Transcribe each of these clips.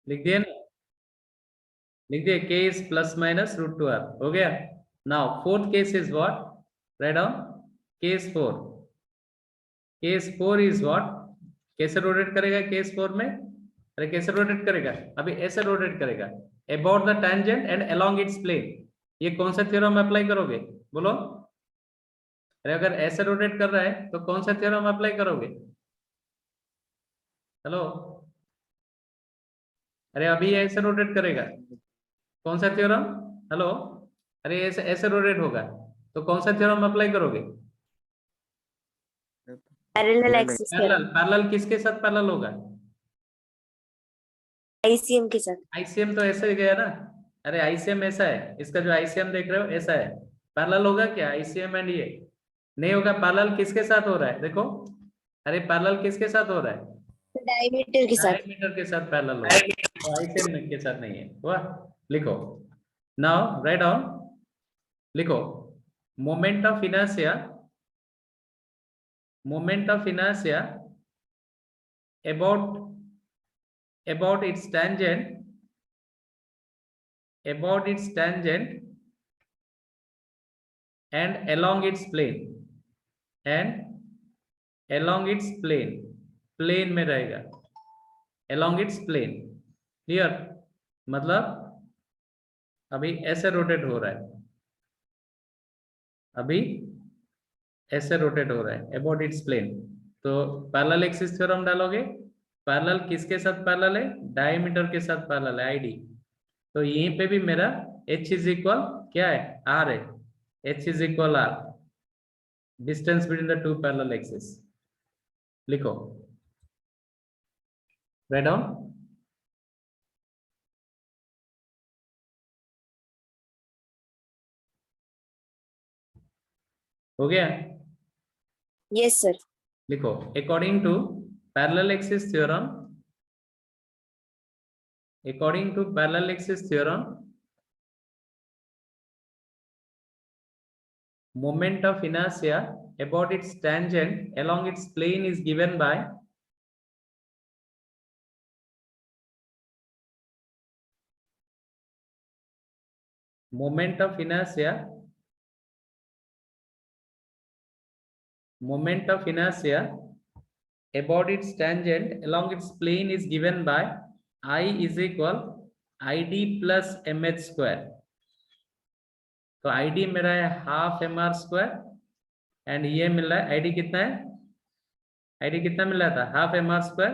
लिख दिए ना, लिख दिए k is plus minus root 2r, हो गया। Now fourth case is what, write down, case 4, case 4 is what, कैसे रोटेट करेगा केस 4 में, अरे कैसे रोटेट करेगा, अभी ऐसे रोटेट करेगा, about the tangent and along its plane. ये कौन सा थ्योरम अप्लाई करोगे, बोलो, अरे अगर ऐसे रोटेट कर रहा है तो कौन सा थ्योरम अप्लाई करोगे, हेलो, अरे अभी ये ऐसे रोटेट करेगा, कौन सा थ्योरम, हेलो, अरे ऐसे ऐसे रोटेट होगा तो कौन सा थ्योरम अप्लाई करोगे, पैरेलल एक्सिस पैरेलल, पैरेलल किसके साथ पैरेलल होगा, आईसीएम के साथ। आईसीएम तो ऐसे ही गया ना, अरे आईसीएम ऐसा है, इसका जो आईसीएम देख रहे हो ऐसा है, पैरेलल होगा क्या आईसीएम एंड ये, नहीं होगा, पैरेलल किसके साथ हो रहा है देखो, अरे पैरेलल किसके साथ हो रहा है, डायमीटर के साथ, डायमीटर के साथ पैरेलल हो रहा है, तो आईसीएम के साथ नहीं है, वाह, लिखो, नाउ राइट डाउन, लिखो, moment of inertia, moment of inertia about its tangent, about its tangent and along its plane, and along its plane, plane में रहेगा, along its plane, clear, मतलब अभी ऐसे रोटेट हो रहा है, अभी ऐसे रोटेट हो रहा है about its plane, तो पैरेलल एक्सिस थ्योरम डालोगे, पैरेलल किसके साथ पैरेलल है, डायमीटर के साथ पैरेलल है, आईडी, तो यहीं पे भी मेरा h इज इक्वल क्या है, r है, h is equal r, distance between the two parallel axis, लिखो, राइट डाउन, हो गया, यस सर। लिखो, according to parallel axis theorem, according to parallel axis theorem, moment of inertia about its tangent along its plane is given by moment of inertia, moment of inertia about its tangent along its plane is given by I is equal id plus mh square, तो id मेरा है half mr square and ये मिल रहा है id कितना है, id कितना मिल रहा था, हाफ mr स्क्वायर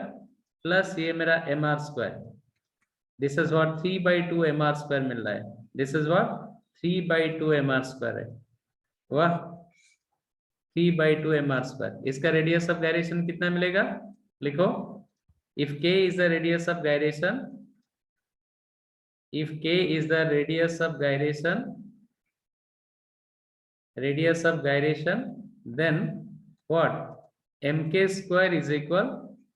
प्लस ये मेरा mr square, this is what 3/2 mr square मिल रहा है, this is what 3/2 mr square है, वाह, 3/2 mr स्क्वायर, इसका रेडियस ऑफ गायरेशन कितना मिलेगा, लिखो, if k is the radius of gyration, if k is the radius of gyration, radius of gyration, then what, mk square is equal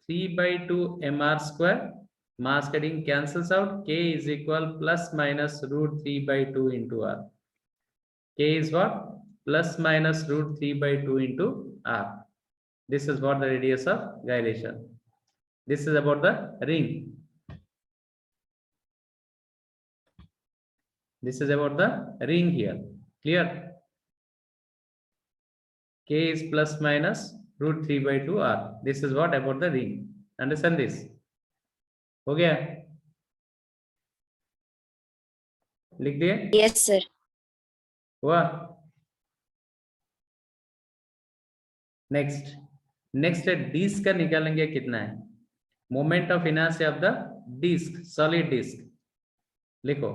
3/2 mr square, mass cutting cancels out, k is equal plus minus root 3/2 into r, k is what, plus minus root 3/2 into r, this is what the radius of gyration, this is about the ring, this is about the ring here, clear, k is plus minus root 3/2 r, this is what about the ring, understand this, हो गया, लिख दिए, yes sir. हुआ, next, next है disc का निकालेंगे कितना है, moment of inertia of the disc, solid disc, लिखो,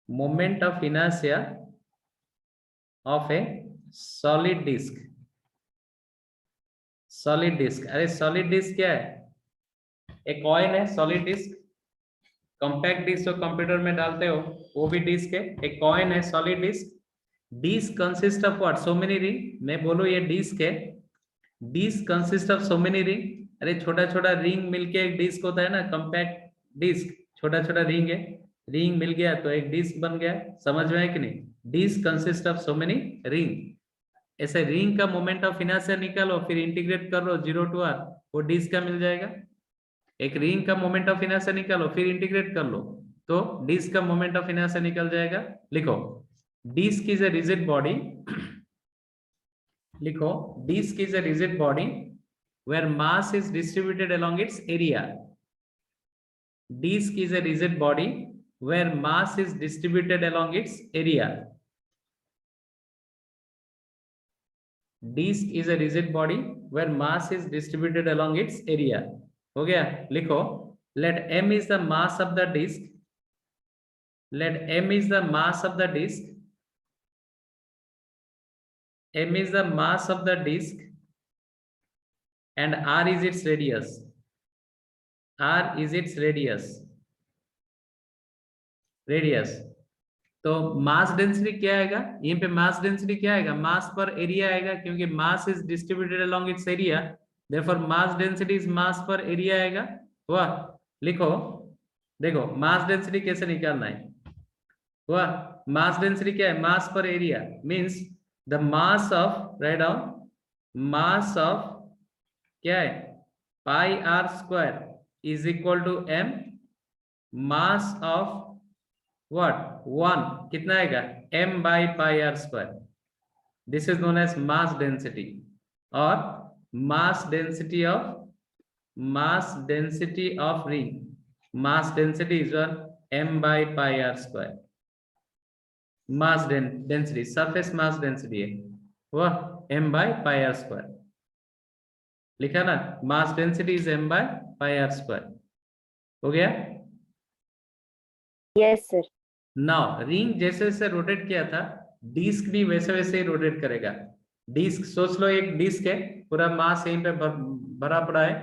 moment of inertia of a solid disc, solid disc, अरे सॉलिड डिस्क क्या है, एक कॉइन है सॉलिड डिस्क, कॉम्पैक्ट डिस्क जो कंप्यूटर में डालते हो वो भी डिस्क है, एक कॉइन है solid disc, disc consist of what, so many ring, मैं बोलूं ये डिस्क है, disc consist of so many ring, अरे छोटा छोटा रिंग मिलके एक डिस्क होता है ना, कॉम्पैक्ट डिस्क, छोटा छोटा रिंग है, रिंग मिल गया तो एक डिस्क बन गया, समझ में है कि नहीं, disc consist of so many ring, ऐसे रिंग का मोमेंट ऑफ इनर्शिया निकालो, फिर इंटीग्रेट कर लो 0 to r, वो डिस्क का मिल जाएगा, एक रिंग का मोमेंट ऑफ इनर्शिया निकालो, फिर इंटीग्रेट कर लो, तो डिस्क का मोमेंट ऑफ इनर्शिया निकल जाएगा। लिखो disc is a rigid body, लिखो disc is a rigid body where mass is distributed along its area. Disk is a rigid body where mass is distributed along its area. Disk is a rigid body where mass is distributed along its area. हो गया? लिखो let m is the mass of the disk. Let m is the mass of the disk. M is the mass of the disk and r is its radius. R is its radius. Radius. तो mass density क्या आएगा? यहीं पे mass density क्या आएगा? मास पर area आएगा, क्योंकि mass is distributed along it's area, therefore mass density is mass पर एरिया आएगा। हुआ? लिखो, देखो मास डेंसिटी कैसे निकालना है। हुआ? मास डेंसिटी क्या है? मास पर area means the mass of, right down, mass of क्या है? Pi r square is equal to m mass of what 1 कितना आएगा? m by pi r square. This is known as mass density, or mass density of ring. Mass density is on m by pi r square. Mass density, surface mass density है वो m by pi r square. लिखा ना? mass density is m by pi r square. हो गया? Yes, sir. Now ring जैसे जैसे rotate किया था, डिस्क भी वैसे वैसे ही रोटेट करेगा। डिस्क सोच लो, एक डिस्क है, पूरा मास यहीं पे भरा पड़ा है,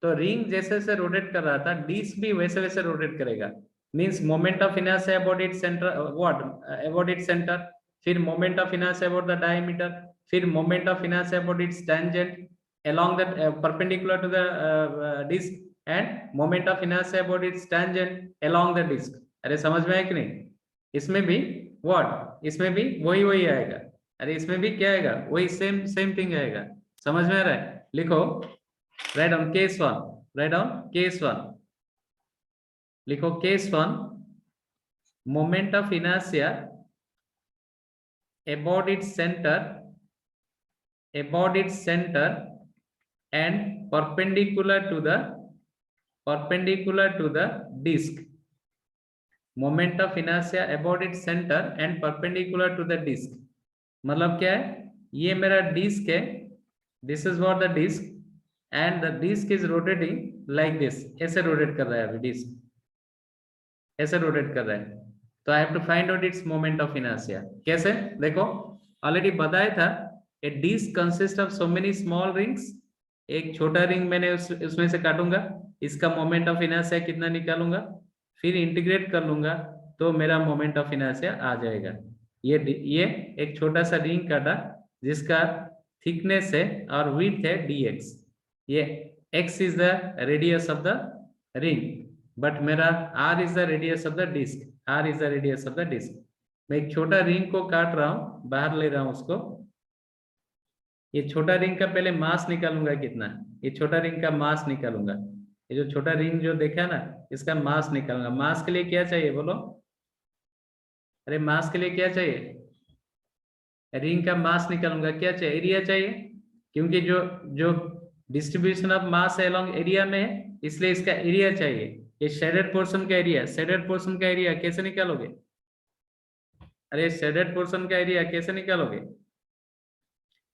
तो रिंग जैसे जैसे रोटेट कर रहा था, डिस्क भी वैसे वैसे रोटेट करेगा। Means moment of inertia about its centre, what about its centre, फिर moment of inertia about the diameter, फिर moment of inertia about its tangent along the perpendicular to the disc, and moment of inertia about its tangent along the disc. अरे समझ में आया कि नहीं? इसमें भी व्हाट, इसमें भी वही आएगा। अरे इसमें भी क्या आएगा? वही सेम थिंग आएगा। समझ में आ रहा है? लिखो, write down case 1, write down case 1, लिखो case 1, moment of inertia about its center and perpendicular to the disc. Moment of inertia about its center and perpendicular to the disc. मतलब क्या है? ये मेरा डिस्क है, this is what the disc, and the disc is rotating like this. ऐसे rotate कर रहा है अभी डिस्क, ऐसे रोटेट कर रहा है, तो I have to find out its moment of inertia. कैसे? देखो ऑलरेडी बताया था, a disc consist of so many small rings. एक छोटा रिंग मैंने उसमें से काटूंगा, इसका मोमेंट ऑफ इनर्शिया कितना निकालूंगा, फिर इंटीग्रेट कर लूंगा, तो मेरा मोमेंट ऑफ इनर्शिया आ जाएगा। ये एक छोटा सा रिंग काटा जिसका थिकनेस है और विड्थ है dx। ये x is the radius of the ring, but मेरा r is the radius of the disc. r is the radius of the disc. मैं एक छोटा रिंग को काट रहा हूं, बाहर ले रहा हूं उसको। ये छोटा रिंग का पहले मास निकालूंगा कितना, ये छोटा रिंग का मास निकालूंगा। ये जो छोटा रिंग जो देखा ना, इसका मास निकालूंगा। मास के लिए क्या चाहिए बोलो? अरे मास के लिए क्या चाहिए? रिंग का मास निकालूंगा, क्या चाहिए? एरिया चाहिए, क्योंकि जो डिस्ट्रीब्यूशन ऑफ मास है अलोंग एरिया में है, इसलिए इसका एरिया चाहिए। ये शेडेड पोर्शन का एरिया, शेडेड पोर्शन का एरिया कैसे निकालोगे? अरे शेडेड पोर्शन का एरिया कैसे निकालोगे?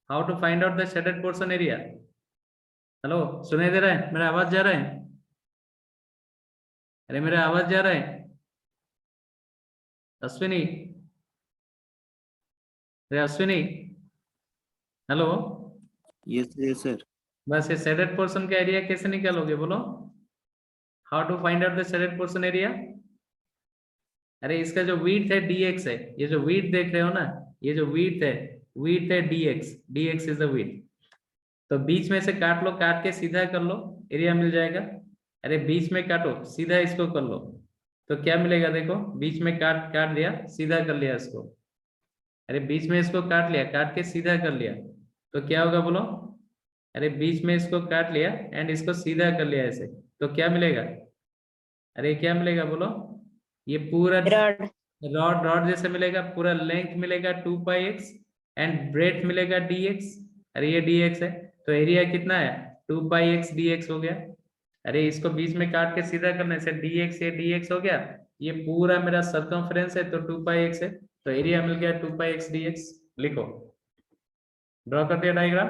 How to find out the shaded portion area? Hello, सुनाई दे रहा है? मेरा आवाज जा रहा है? अरे मेरा आवाज जा रहा है? अश्विनी, अरे अश्विनी, हेलो। Yes sir. बस ये शेडेड पोर्शन का एरिया कैसे निकालोगे बोलो? How to find out the shaded portion area? अरे इसका जो विड्थ है dx है, ये जो विड्थ देख रहे हो ना, ये जो विड्थ है dx, dx is the width. तो बीच में से काट लो, काट के सीधा कर लो, एरिया मिल जाएगा। अरे बीच में काटो, सीधा इसको कर लो, तो क्या मिलेगा? देखो बीच में काट दिया, सीधा कर लिया इसको। अरे बीच में इसको काट लिया, काट के सीधा कर लिया, तो क्या होगा बोलो? अरे बीच में इसको काट लिया एंड इसको सीधा कर लिया ऐसे, तो क्या मिलेगा? अरे क्या मिलेगा बोलो? ये पूरा रॉड। रॉड रॉड जैसे मिलेगा, पूरा लेंथ मिलेगा 2 पाई x एंड ब्रेथ मिलेगा dx। अरे ये dx है, तो एरिया कितना है? 2 पाई x dx हो गया। अरे इसको बीच में काट के सीधा करने से dx ये dx हो गया। ये पूरा मेरा सर्कमफ्रेंस है तो 2 पाई x है, तो एरिया मिल गया 2 पाई x dx। लिखो, ड्रॉ कर दिया डायग्राम।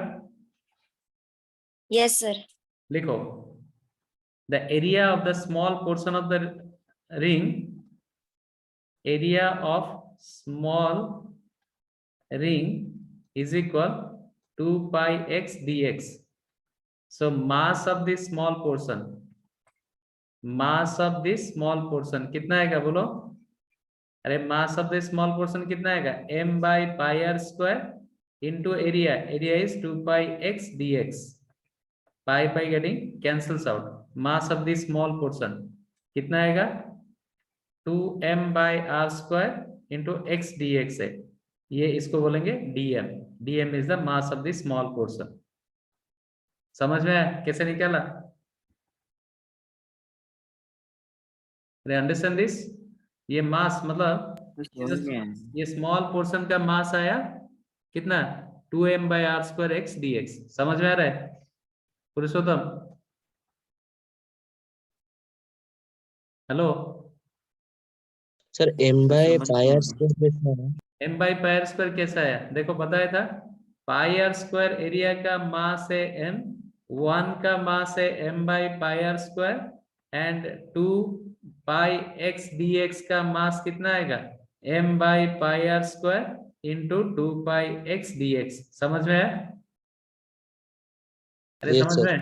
Yes sir. लिखो, the area of the small portion of the ring, area of small ring is equal 2 pi x dx. So mass of this small portion, mass of this small portion कितना आएगा बोलो? अरे mass of the small portion कितना आएगा? m/pi r² into area, area is 2 pi x dx. pi getting cancels out. Mass of the small portion कितना आएगा? 2m/r² into x dx है। ये इसको बोलेंगे dm। dm is the mass of the small portion। समझ में आया कैसे निकाला? Understand this? ये मास मतलब समझ में आया। ये स्मॉल पोर्शन का मास आया कितना? 2m/r² x dx। समझ में आ रहा है पुरुषोत्तम? हेलो, सर m बाय समझ पाई में आर आया। स्क्वायर कितना है? m/pi r² कैसा है देखो, बताया था πr² एरिया का मास है m, 1 का मास है m/pi r² and 2 pi x dx का मास कितना आएगा? m/pi r² इंटू 2 पाई x dx। समझ में है? अरे यस समझ सर। में?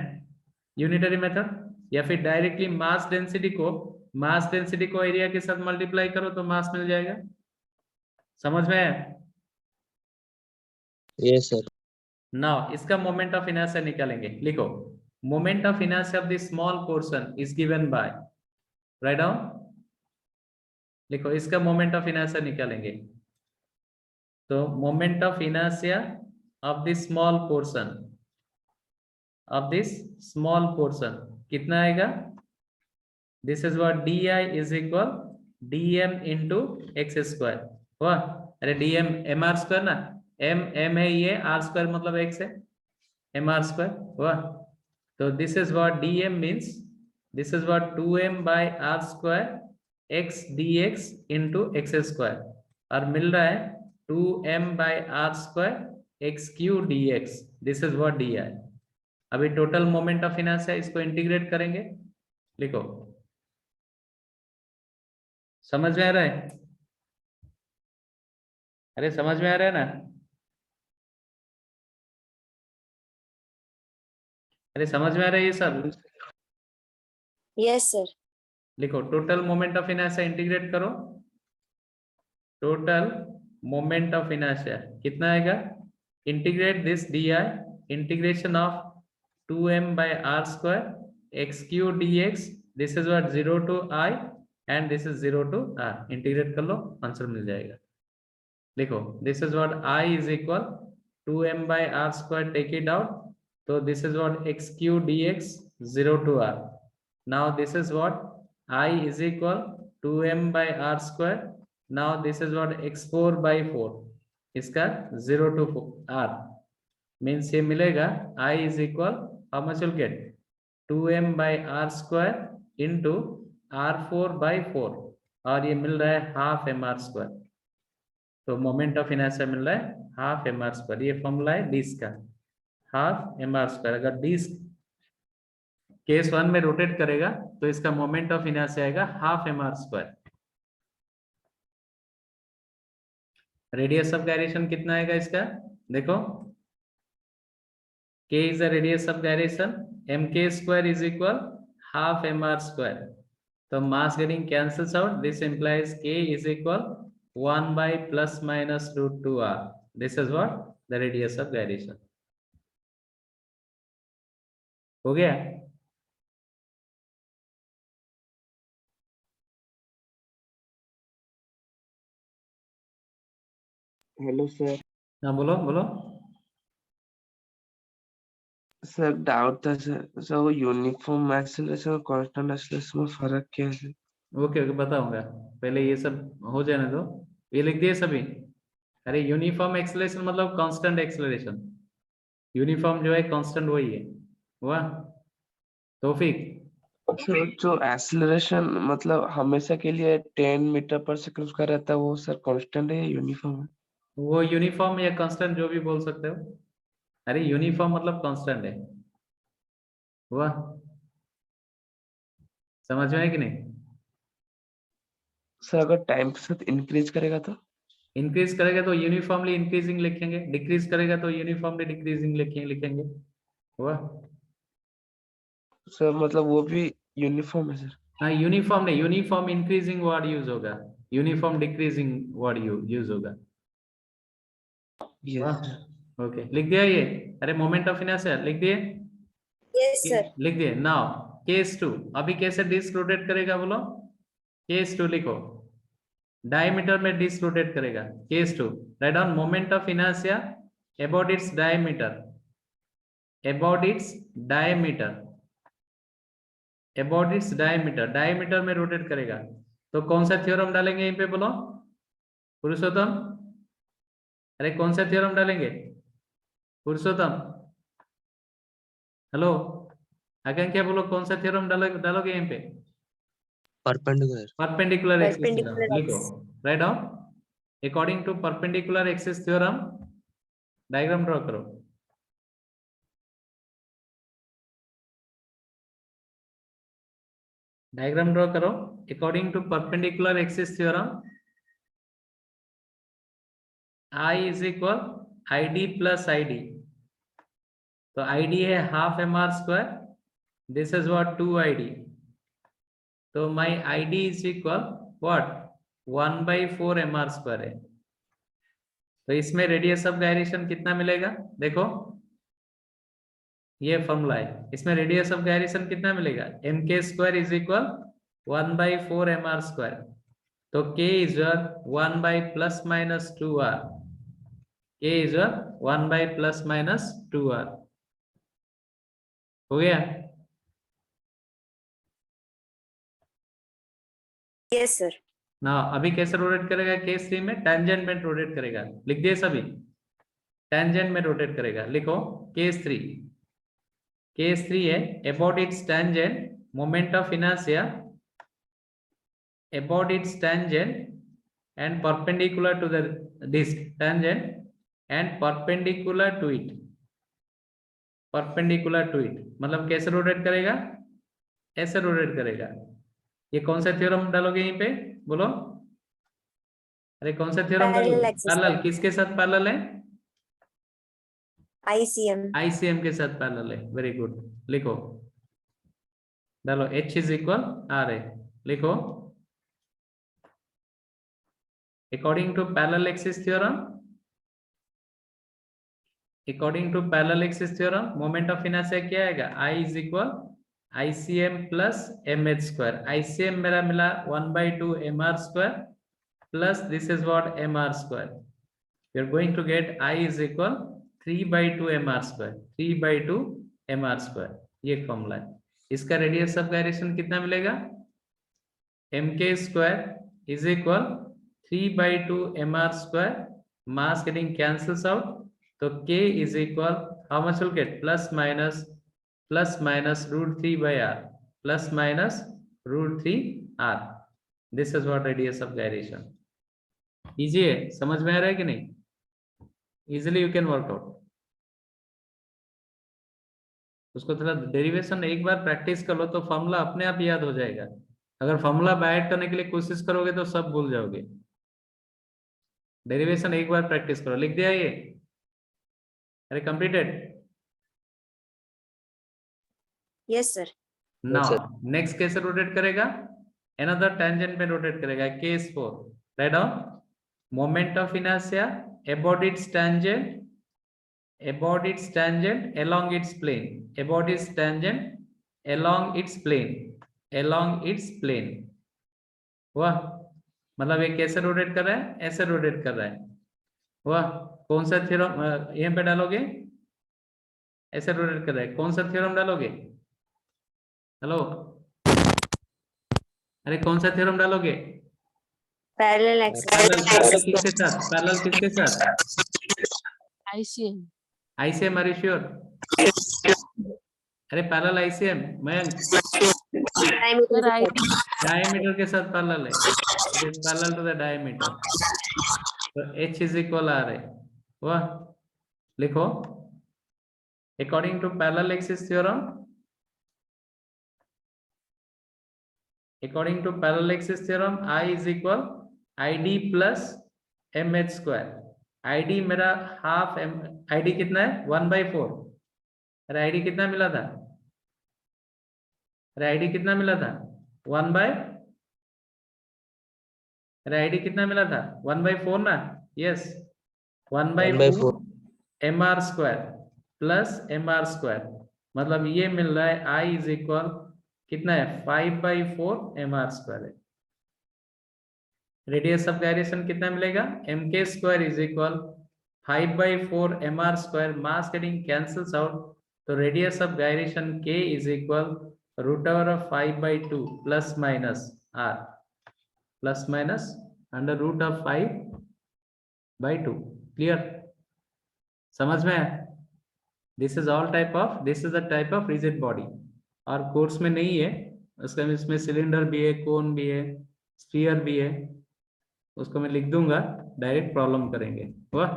यूनिटरी मेथड या फिर डायरेक्टली मास डेंसिटी को एरिया के साथ मल्टीप्लाई करो तो मास मिल जाएगा। समझ में है? Yes sir. नाउ इसका मोमेंट ऑफ इनर्शिया निकालेंगे। लिखो, moment of inertia of the small portion is given by, write down. लिखो, इसका मोमेंट ऑफ इनर्शिया निकालेंगे। तो moment of inertia of the small portion, of this small portion कितना आएगा? This is what D is equal dm into x²। वाह, अरे dm mr² ना, m है, ये r² मतलब x है, mr²। वाह, तो this is what dm means, this is what 2m/r² x dx into x², और मिल रहा है 2m/r² x³ dx। This is what D. अभी टोटल मोमेंट ऑफ इनर्शिया, इसको इंटीग्रेट करेंगे। लिखो, समझ में आ रहा है? अरे समझ में आ रहा है ना? अरे समझ में आ रहा है ये सब? Yes sir. लिखो, total moment of inertia integrate करो। टोटल मोमेंट ऑफ इनर्शिया कितना आएगा? Integrate this d, integration of 2m/r² x³ dx। This is what 0 to i and this is 0 to r। Integrate कर लो, आंसर मिल जाएगा। लिखो, this is what i is equal 2m/r², take it out, तो this is what x³ dx 0 to r। Now this is what i is equal 2m/r²। Now this is what x4/4, इसका 0 to r means ये मिलेगा i is equal, how much will get 2m/r² into r4/4, और ये मिल रहा है half mr²। तो moment of inertia मिल रहा है हाफ mr²। ये फॉर्मूला है डिस्क का, हाफ mr²। अगर डिस्क केस 1 में रोटेट करेगा तो इसका मोमेंट ऑफ इनर्शिया आएगा half mr²। Radius of gyration कितना आएगा इसका? देखो, k is the radius of gyration, mk² is equal half mr²। तो mass getting cancels out, this implies k is equal 1 by plus minus root 2r। this is what the radius of gyration। हो गया? Hello sir. हाँ बोलो बोलो। Sir doubt था sir, वो uniform acceleration और constant acceleration में फर्क क्या है सर? ओके ओके बताऊंगा, पहले ये सब हो जाने दो। ये लिख दिए सभी? अरे यूनिफॉर्म एक्सेलरेशन मतलब कांस्टेंट एक्सेलरेशन, यूनिफॉर्म जो है कांस्टेंट वही है। वाह तौफीक, सर जो एक्सेलरेशन मतलब हमेशा के लिए 10 मीटर पर सेकंड का रहता है, वो सर कांस्टेंट है या यूनिफॉर्म है? वो यूनिफॉर्म या कांस्टेंट जो भी बोल सकते हो। अरे यूनिफॉर्म मतलब कांस्टेंट है। वाह, समझ में है कि नहीं? सर अगर टाइम के साथ इंक्रीज करेगा तो? इंक्रीज करेगा तो यूनिफॉर्मली इंक्रीजिंग लिखेंगे, डिक्रीज करेगा तो यूनिफॉर्मली डिक्रीजिंग लिखेंगे। वाह, सर मतलब वो भी यूनिफॉर्म है सर? हाँ यूनिफॉर्म नहीं, यूनिफॉर्म इंक्रीजिंग वर्ड यूज होगा, यूनिफॉर्म डिक्रीजिंग वर्ड यूज होगा। यस वाह, सर। ओके लिख दिया ये। अरे मोमेंट ऑफ इनर्शिया लिख दिए? Yes, sir. लिख दिए। नाउ केस टू, अभी कैसे डिस्क रोटेट करेगा बोलो? केस टू लिखो, डायमीटर में डिस्क रोटेट करेगा। Case two, write down moment of inertia about its diameter, about its diameter, about its diameter, diameter में रोटेट करेगा। तो कौन सा थ्योरम डालेंगे यहीं पे बोलो पुरुषोत्तम? अरे कौन सा थ्योरम डालेंगे पुरुषोत्तम? हेलो आकांक्षा, बोलो कौन सा थ्योरम डालोगे यहीं पे? Perpendicular. Perpendicular axis theorem Perpendicular लिखो, axis. Right down according to perpendicular axis theorem. Diagram draw करो। डायग्राम ड्रॉ करो according to perpendicular axis theorem. I is equal I D plus I D, तो I D है half M R square, this is what 2 ID, तो my I D is equal what 1/4 MR square है। तो इसमें radius of gyration कितना मिलेगा देखो, ये फॉर्मूला है, इसमें रेडियस ऑफ गायरेशन कितना मिलेगा? mk square is equal 1/4 MR square, तो k is 1 by plus minus 2r, k is 1 by plus minus 2r। हो गया? Yes, sir. ना अभी कैसे रोटेट करेगा? केस 3 में टेंजेंट में रोटेट करेगा, लिख दिए सभी? टेंजेंट में रोटेट करेगा, लिखो केस 3। केस 3 है about its tangent moment of inertia about its tangent and perpendicular to the disk, tangent and perpendicular to it, perpendicular to it मतलब कैसे रोटेट करेगा? ऐसे रोटेट करेगा। ये कौन सा थ्योरम डालोगे यहीं पे बोलो? अरे कौन सा थ्योरम Parallel डालोगे? axis. पैरेलल किसके साथ पैरेलल है? ICM. आईसीएम के साथ पैरेलल है, वेरी गुड। लिखो, डालो H इज इक्वल आर है, लिखो according to parallel axis theorem, according to parallel axis theorem moment of inertia क्या आएगा? I is equal ICM plus MH square. ICM मेरा मिला 1/2 MR square plus this is what MR square, you are going to get I is equal 3/2 MR square, 3/2 MR square, ये formula है। इसका radius of gyration कितना मिलेगा? MK square is equal 3/2 MR square, mass getting cancels out, तो k is equal how much will get plus minus √3/r, plus minus √3r, this is what radius of gyration। Easy है, समझ में आ रहा है कि नहीं? Easily you can work out उसको, थोड़ा डेरिवेशन एक बार प्रैक्टिस कर लो तो फॉर्मूला अपने आप याद हो जाएगा। अगर फॉर्मूला बाय ऐड करने के लिए कोशिश करोगे तो सब भूल जाओगे। डेरिवेशन एक बार प्रैक्टिस करो, लिख दिया ये? अरे completed? Yes, sir. Now next कैसे रोटेट करेगा? अनदर टेंजेंट में रोटेट करेगा, case 4, right down moment of inertia about its tangent, about its tangent along its plane, about its tangent along its plane, along its plane। वाह, मतलब ये कैसे rotate कर रहा है? ऐसे रोटेट कर रहा है। वाह, कौन सा थ्योरम यहाँ पे डालोगे? ऐसे रोटेट कर रहा है, कौन सा थ्योरम डालोगे? हेलो, अरे कौन सा थ्योरम डालोगे? Parallel axis. पैरेलल किसके साथ? पैरेलल किसके साथ? ICM. ICM, are you sure? अरे parallel ICM Mayank, Diameter Sir, के साथ। डायमीटर के साथ पैरेलल है, it is parallel to the diameter, तो H इज इक्वल आर है। वह लिखो, according to parallel axis theorem, according to parallel axis theorem, I is equal ID plus mh square। ID मेरा हाफ m, ID कितना है? 1/4। अरे ID कितना मिला था? अरे ID कितना मिला था? 1/4 ना? Yes, 1/4 mr square plus mr square, मतलब ये मिल रहा है I इज इक्वल कितना है? 5/4 mr स्क्वायर है। रेडियस ऑफ गायरेशन कितना मिलेगा? mk square is equal 5/4 mr square, mass getting cancels out, तो radius of gyration k is equal root over of 5/2 plus minus r plus minus under root of 5/2। Clear? समझ में आया? This is all type of, this is the type of rigid body, और course में नहीं है उसका, इसमें cylinder भी है, कोन भी है, स्फीयर भी है, उसको मैं लिख दूंगा, डायरेक्ट प्रॉब्लम करेंगे। वाह।